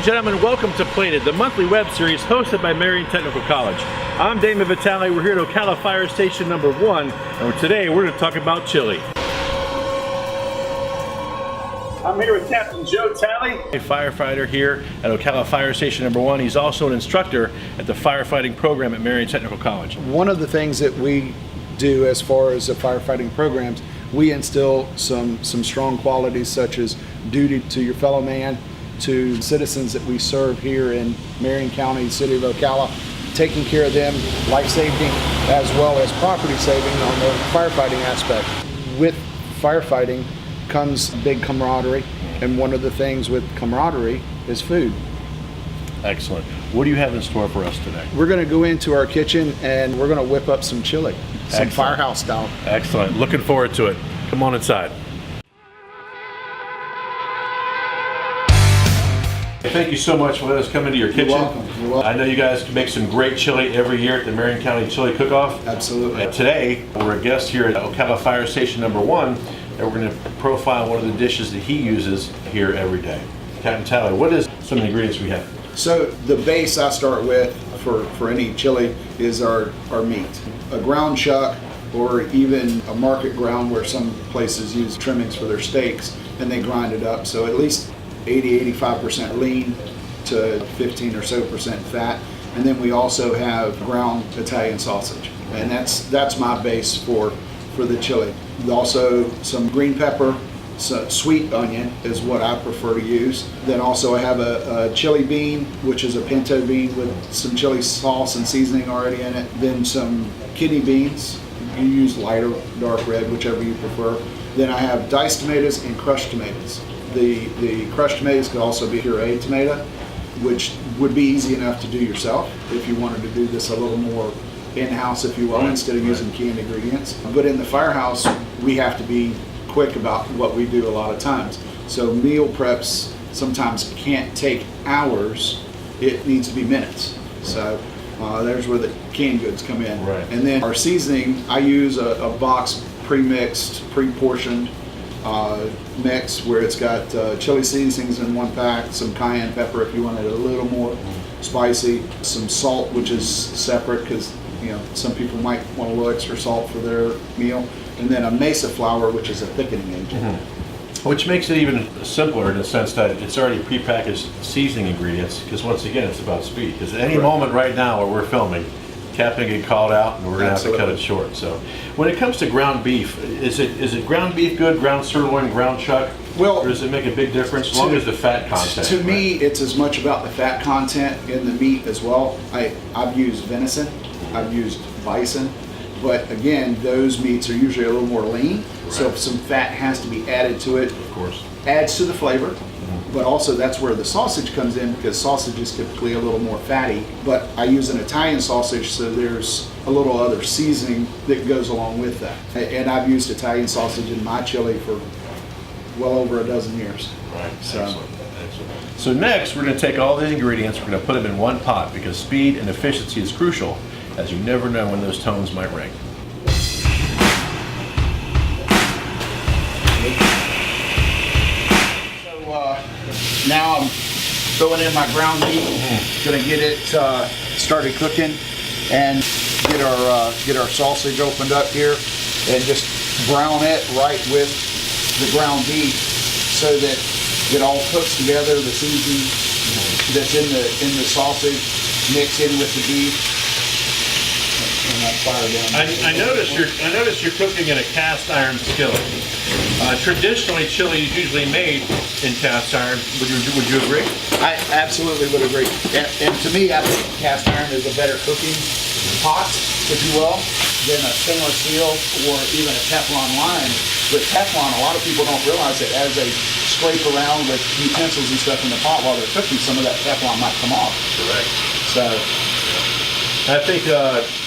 gentlemen, welcome to Plated, the monthly web series hosted by Marion Technical College. I'm Damon Vitale. We're here at Ocala Fire Station number 1, and today we're going to talk about chili. I'm here with Captain Talley, a firefighter here at Ocala Fire Station number 1. He's also an instructor at the firefighting program at Marion Technical College. One of the things that we do as far as the firefighting programs, we instill some strong qualities such as duty to your fellow man, to citizens that we serve here in Marion County, city of Ocala, taking care of them, life saving as well as property saving on the firefighting aspect. With firefighting comes big camaraderie, and one of the things with camaraderie is food. Excellent. What do you have in store for us today? We're going to go into our kitchen and we're going to whip up some chili, some firehouse style. Excellent. Looking forward to it. Come on inside. Thank you so much for letting us come into your kitchen. You're welcome. You're welcome. I know you guys can make some great chili every year at the Marion County Chili Cook-Off. Absolutely. And today, we're a guest here at Ocala Fire Station number 1, and we're going to profile one of the dishes that he uses here every day. Captain Talley, what is some of the ingredients we have? So the base I start with for any chili is our meat. A ground chuck, or even a market ground where some places use trimmings for their steaks, and they grind it up. So at least 80-85% lean to 15 or so percent fat. And then we also have ground Italian sausage. And that's my base for the chili. Also some green pepper, sweet onion is what I prefer to use. Then also I have a chili bean, which is a pinto bean with some chili sauce and seasoning already in it. Then some kidney beans. You use light or dark red, whichever you prefer. Then I have diced tomatoes and crushed tomatoes. The crushed tomatoes could also be pureed tomato, which would be easy enough to do yourself if you wanted to do this a little more in-house, if you will, instead of using canned ingredients. But in the firehouse, we have to be quick about what we do a lot of times. So meal preps sometimes can't take hours, it needs to be minutes. So there's where the canned goods come in. Right. And then our seasoning, I use a box pre-mixed, pre-portioned mix where it's got chili seasonings in one pack, some cayenne pepper if you want it a little more spicy, some salt which is separate because some people might want a little extra salt for their meal, and then a mesa flour which is a thickening agent. Which makes it even simpler in the sense that it's already prepackaged seasoning ingredients, because once again it's about speed. Because at any moment right now where we're filming, Captain get called out and we're going to have to cut it short. So when it comes to ground beef, is it ground beef good, ground sirloin, ground chuck? Well, or does it make a big difference as long as the fat content? To me, it's as much about the fat content in the meat as well. I've used venison, I've used bison, but again, those meats are usually a little more lean. Right. So if some fat has to be added to it, of course, adds to the flavor. But also that's where the sausage comes in, because sausage is typically a little more fatty. But I use an Italian sausage, so there's a little other seasoning that goes along with that. And I've used Italian sausage in my chili for well over a dozen years. Right. So. Excellent. Excellent. So next, we're going to take all these ingredients, we're going to put them in one pot, because speed and efficiency is crucial, as you never know when those tones might ring. Now I'm throwing in my ground meat. Gonna get it started cooking and get our sausage opened up here and just brown it right with the ground beef so that it all cooks together. The seasoning that's in the sausage mix in with the beef. I noticed you're cooking in a cast iron skillet. Traditionally, chili is usually made in cast iron. Would you agree? I absolutely would agree. And to me, I think cast iron is a better cooking pot, if you will, than a stainless steel or even a Teflon line. With Teflon, a lot of people don't realize that as they scrape around with utensils and stuff in the pot while they're cooking, some of that Teflon might come off. Correct. So I think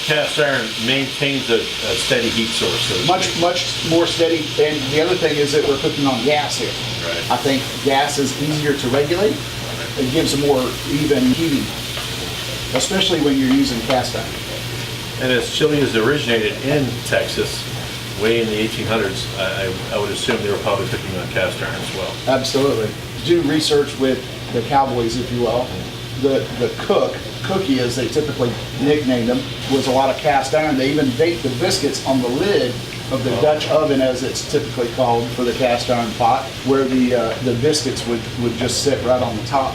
cast iron maintains a steady heat source. So much more steady. And the other thing is that we're cooking on gas here. Right. I think gas is easier to regulate. It gives a more even heating, especially when you're using cast iron. And as chili is originated in Texas, way in the 1800s, I would assume they were probably cooking on cast iron as well. Absolutely. Do research with the cowboys, if you will. The cookie, as they typically nicknamed them, was a lot of cast iron. They even baked the biscuits on the lid of the Dutch oven, as it's typically called, for the cast iron pot, where the biscuits would just sit right on the top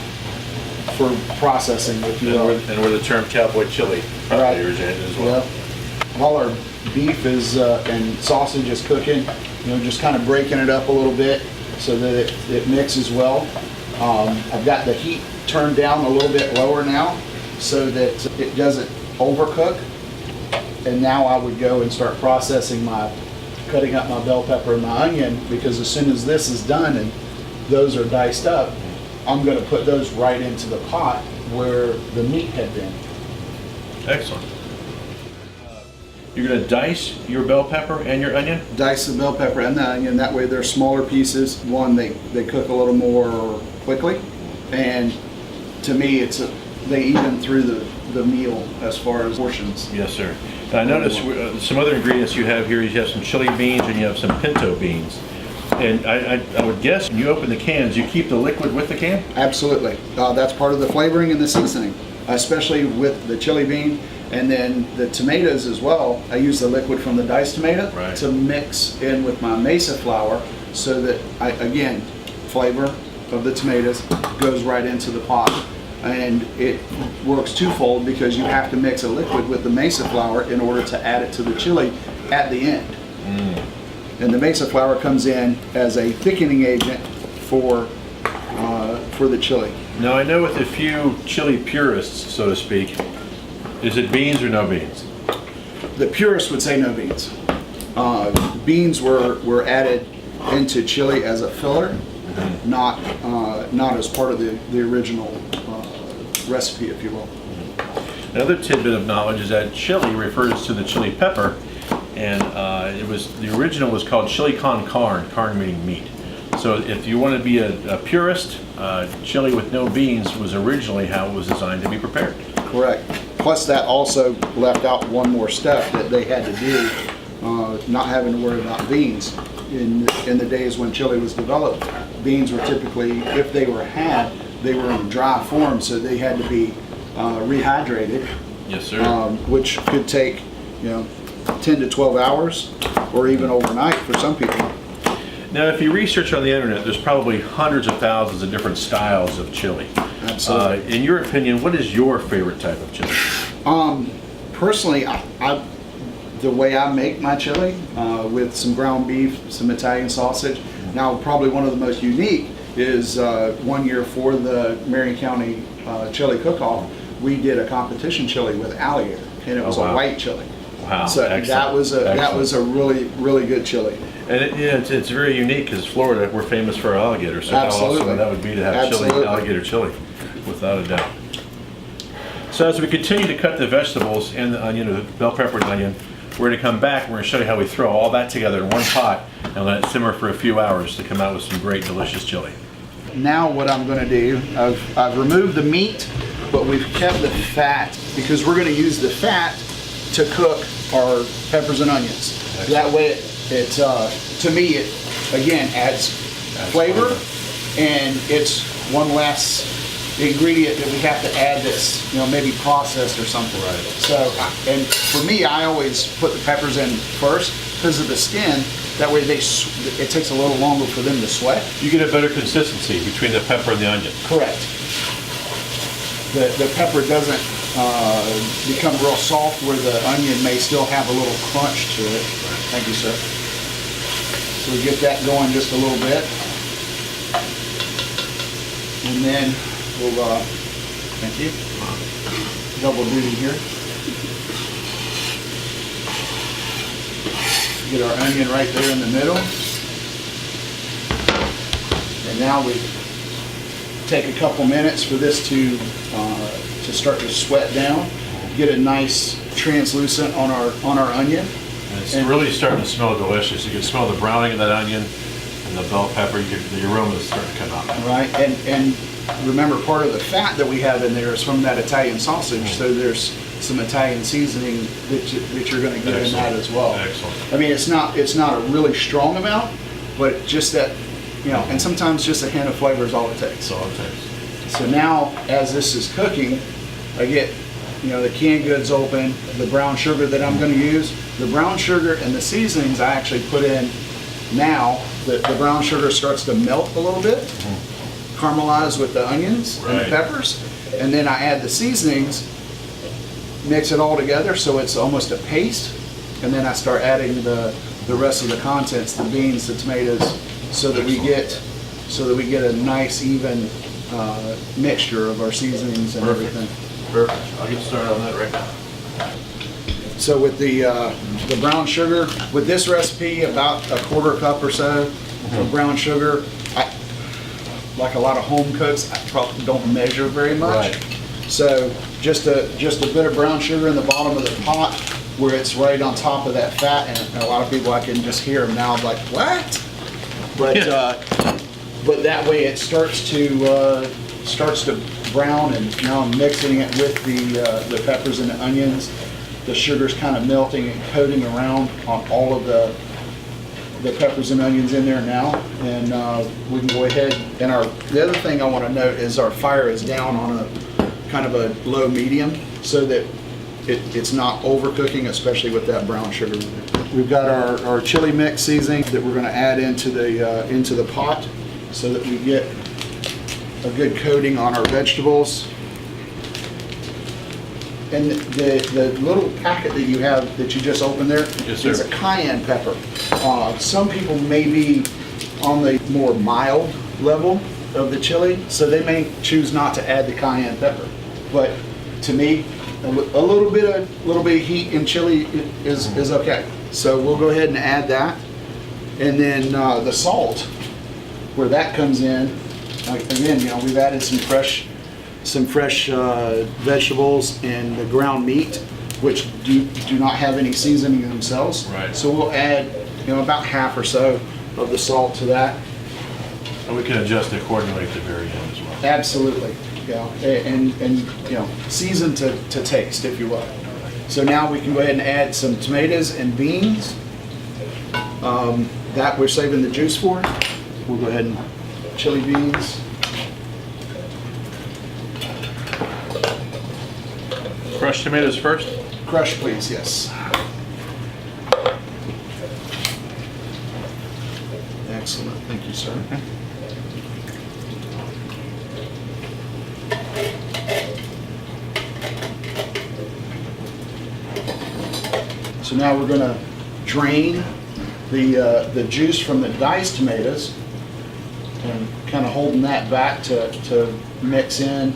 for processing, if you will. And where the term cowboy chili probably originated as well. Yep. All our beef is and sausage is cooking, just kind of breaking it up a little bit so that it mixes well. I've got the heat turned down a little bit lower now so that it doesn't overcook. And now I would go and start cutting up my bell pepper and my onion, because as soon as this is done and those are diced up, I'm going to put those right into the pot where the meat had been. Excellent. You're going to dice your bell pepper and your onion? Dice the bell pepper and the onion. That way they're smaller pieces. One, they cook a little more quickly. And to me, they even through the meal as far as portions. Yes, sir. I noticed some other ingredients you have here. You have some chili beans and you have some pinto beans. And I would guess when you open the cans, you keep the liquid with the can? Absolutely. That's part of the flavoring and the seasoning, especially with the chili bean. And then the tomatoes as well. I use the liquid from the diced tomato to mix in with my mesa flour so that, again, flavor of the tomatoes goes right into the pot. And it works twofold, because you have to mix a liquid with the mesa flour in order to add it to the chili at the end. And the mesa flour comes in as a thickening agent for the chili. Now I know with a few chili purists, so to speak, is it beans or no beans? The purists would say no beans. Beans were added into chili as a filler, not as part of the original recipe, if you will. Another tidbit of knowledge is that chili refers to the chili pepper, and the original was called chili con carne, carne meaning meat. So if you want to be a purist, chili with no beans was originally how it was designed to be prepared. Correct. Plus that also left out one more step that they had to do, not having to worry about beans. In the days when chili was developed, beans were typically, if they were in dry form, so they had to be rehydrated. Yes, sir. Which could take 10 to 12 hours or even overnight for some people. Now, if you research on the internet, there's probably hundreds of thousands of different styles of chili. Absolutely. In your opinion, what is your favorite type of chili? Personally, the way I make my chili, with some ground beef, some Italian sausage. Now, probably one of the most unique is 1 year for the Marion County Chili Cook-Off, we did a competition chili with alligator, and it was a white chili. Wow! So that was a really good chili. And it's very unique, because Florida, we're famous for our alligator. So how awesome that would be to have alligator chili, without a doubt. So as we continue to cut the vegetables and the onion, the bell pepper and onion, we're going to come back and we're going to show you how we throw all that together in one pot and let it simmer for a few hours to come out with some great, delicious chili. Now what I'm going to do, I've removed the meat, but we've kept the fat, because we're going to use the fat to cook our peppers and onions. Excellent. That way it to me, it again adds flavor, and it's one less ingredient that we have to add that's maybe processed or something. Right. So, and for me, I always put the peppers in first because of the skin. That way it takes a little longer for them to sweat. You get a better consistency between the pepper and the onion. Correct. The pepper doesn't become real soft, where the onion may still have a little crunch to it. Right. Thank you, sir. So we get that going just a little bit. And then we'll, thank you, double duty here. Get our onion right there in the middle. And now we take a couple minutes for this to start to sweat down. Get it nice translucent on our onion. And it's really starting to smell delicious. You can smell the browning of that onion and the bell pepper. The aroma is starting to come out. Right, and remember, part of the fat that we have in there is from that Italian sausage, so there's some Italian seasoning that you're going to get in that as well. Excellent. I mean, it's not a really strong amount, but just that, and sometimes just a hint of flavor is all it takes. That's all it takes. So now, as this is cooking, I get, the canned goods open, the brown sugar that I'm going to use. The brown sugar and the seasonings I actually put in now. The brown sugar starts to melt a little bit, caramelize with the onions and the peppers, and then I add the seasonings, mix it all together so it's almost a paste, and then I start adding the rest of the contents, the beans, the tomatoes, so that we get a nice even mixture of our seasonings and everything. Perfect. I'll get started on that right now. So with the brown sugar, with this recipe, about a quarter cup or so of brown sugar. Like a lot of home cooks, I probably don't measure very much. Right. So just a bit of brown sugar in the bottom of the pot where it's right on top of that fat, and a lot of people, I can just hear them now like, what? But but that way it starts to brown, and now I'm mixing it with the peppers and the onions. The sugar's kind of melting and coating around on all of the peppers and onions in there now, and we can go ahead. And the other thing I want to note is our fire is down on a kind of a low medium, so that it's not overcooking, especially with that brown sugar. We've got our chili mix seasoning that we're going to add into the pot, so that we get a good coating on our vegetables. And the little packet that you have, that you just opened there, is a cayenne pepper. Some people may be on the more mild level of the chili, so they may choose not to add the cayenne pepper. But to me, a little bit of heat in chili is okay. So we'll go ahead and add that, and then the salt, where that comes in. Again, we've added some fresh vegetables and the ground meat, which do not have any seasoning themselves. Right. So we'll add, about half or so of the salt to that. And we can adjust it accordingly at the very end as well. Absolutely. And season to taste, if you will. So now we can go ahead and add some tomatoes and beans. That we're saving the juice for. We'll go ahead and chili beans. Crushed tomatoes first? Crushed, please, yes. Excellent, thank you, sir. So now we're going to drain the juice from the diced tomatoes, and kind of holding that back to mix in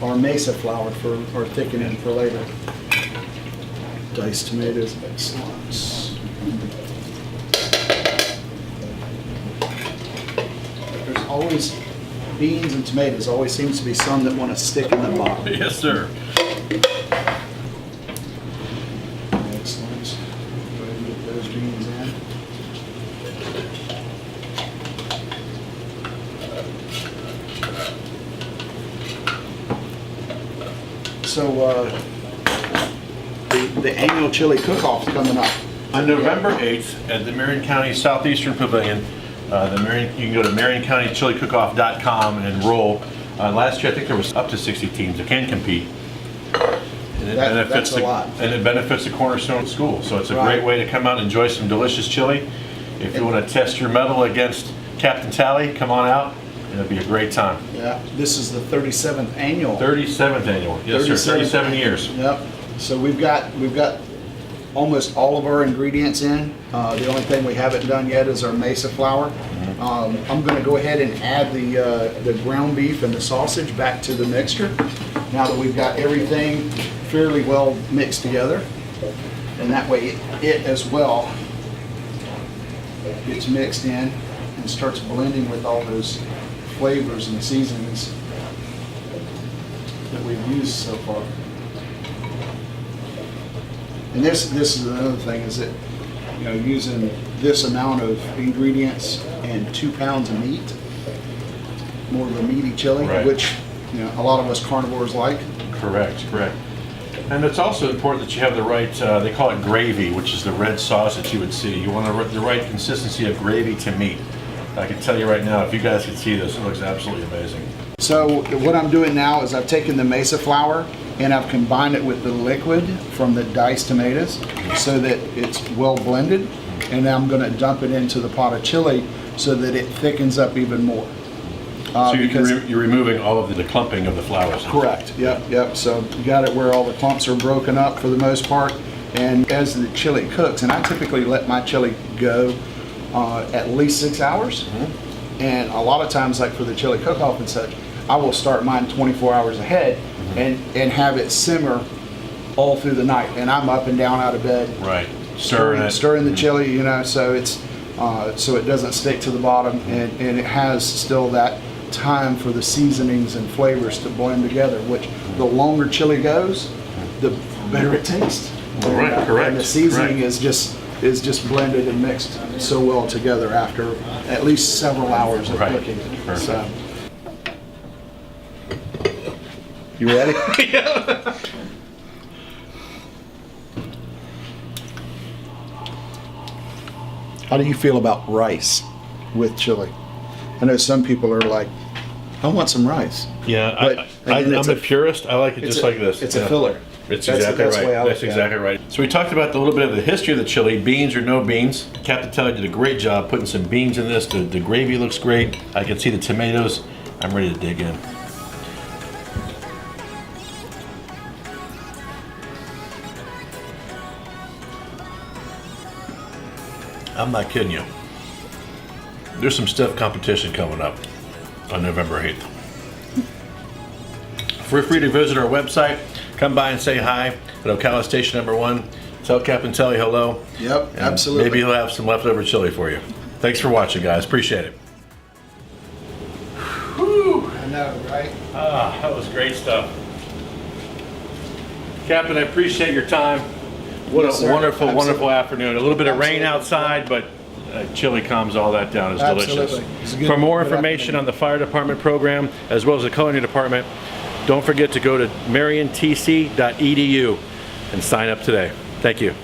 our mesa flour or thickening for later. Diced tomatoes, excellent. There's always beans and tomatoes. Always seems to be some that want to stick in the bottom. Yes, sir. Excellent. Go ahead and get those beans in. So the annual chili cook-off is coming up. On November 8th at the Marion County Southeastern Pavilion, you can go to MarionCountyChiliCookoff.com and enroll. Last year I think there was up to 60 teams that can compete. And it That's a lot. And it benefits the Cornerstone School. So it's a great way to come out and enjoy some delicious chili. If you want to test your mettle against Captain Talley, come on out. It'll be a great time. Yeah, this is the 37th annual. 37th annual. Yes, sir. 37 years. Yep. So we've got almost all of our ingredients in. The only thing we haven't done yet is our mesa flour. I'm going to go ahead and add the ground beef and the sausage back to the mixture. Now that we've got everything fairly well mixed together, and that way it as well gets mixed in and starts blending with all those flavors and seasonings that we've used so far. And this is another thing, is that using this amount of ingredients and 2 pounds of meat, more of a meaty chili, which a lot of us carnivores like. Correct. And it's also important that you have the right, they call it gravy, which is the red sauce that you would see. You want the right consistency of gravy to meat. I can tell you right now, if you guys can see this, it looks absolutely amazing. So what I'm doing now is I've taken the mesa flour and I've combined it with the liquid from the diced tomatoes so that it's well blended. And now I'm going to dump it into the pot of chili so that it thickens up even more. So you're removing all of the clumping of the flours. Correct. Yep. So you got it where all the clumps are broken up for the most part. And as the chili cooks, and I typically let my chili go at least 6 hours. And a lot of times, like for the chili cook-off and such, I will start mine 24 hours ahead and have it simmer all through the night. And I'm up and down out of bed. Right. Stirring the chili, you know, so it's so it doesn't stick to the bottom, and it has still that time for the seasonings and flavors to blend together, which the longer chili goes, the better it tastes. Right, correct. And the seasoning is just blended and mixed so well together after at least several hours of cooking. Perfect. So. You ready? Yeah. How do you feel about rice with chili? I know some people are like, I want some rice. Yeah, I'm a purist. I like it just like this. It's a filler. It's exactly right. That's exactly right. So we talked about a little bit of the history of the chili, beans or no beans. Captain Talley did a great job putting some beans in this. The gravy looks great. I can see the tomatoes. I'm ready to dig in. I'm not kidding you. There's some stiff competition coming up on November 8th. Feel free to visit our website. Come by and say hi at Ocala Station Number 1. Tell Captain Talley hello. Yep, absolutely. Maybe he'll have some leftover chili for you. Thanks for watching, guys. Appreciate it. Whew. I know, right? Ah, that was great stuff. Captain, I appreciate your time. What Yes, a sir. wonderful, Absolutely. wonderful afternoon. A little bit of rain Absolutely. outside, but chili calms all that down. It's delicious. Absolutely. It's a good- For more good information afternoon. on the fire department program, as well as the culinary department, don't forget to go to mariontc.edu and sign up today. Thank you.